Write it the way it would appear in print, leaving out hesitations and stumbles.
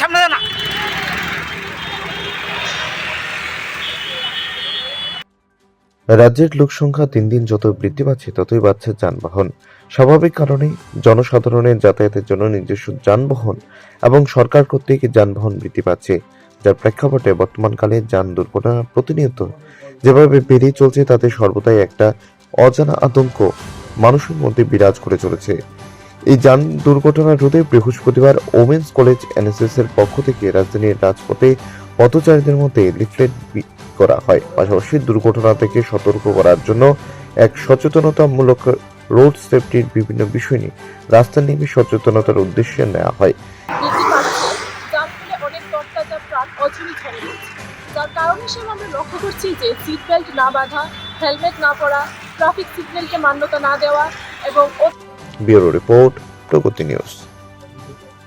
সামনে না। রাজ্যের লোকসংখ্যা দিন দিন যত বৃদ্ধি পাচ্ছে ততই বাড়ছে যানবাহন। স্বাভাবিক কারণেই জনসাধারণের যাতায়াতের জন্য নিজস্ব যানবাহন এবং সরকার কর্তৃক যানবাহন বৃদ্ধি পাচ্ছে, যার প্রেক্ষাপটে বর্তমানকালে যান দুর্ঘটনা প্রতিনিয়ত যেভাবে বেড়েই চলছে তাতে সর্বদাই একটা অজানা আতঙ্ক মানুষের মধ্যে বিরাজ করে চলেছে। এই যান দুর্ঘটনা রোধে বৃহস্পতিবার ওমেন্স কলেজ এনএসএস এর পক্ষ থেকে রাজধানীর রাজপথে পথচারীদের মধ্যে লিফলেট করা হয়। পাশাপাশি দুর্ঘটনা থেকে সতর্ক করার জন্য এক সচেতনতামূলক রোড সেফটির বিভিন্ন বিষয় নিয়ে রাস্তা নেমে সচেতনতার উদ্দেশ্যে নেওয়া হয়। বৃদ্ধি পাচ্ছে, যার ফলে অনেক তরতাজা প্রাণ অচুরি ঝরে পড়ছে। যার কারণ হিসেবে আমরা লক্ষ্য করছি যে সিট বেল্ট না বাঁধা, হেলমেট না পরা, ট্রাফিক সিগন্যালকে মান্যতা না দেওয়া এবং ব্যুরো রিপোর্ট, প্রগতি নিউজ।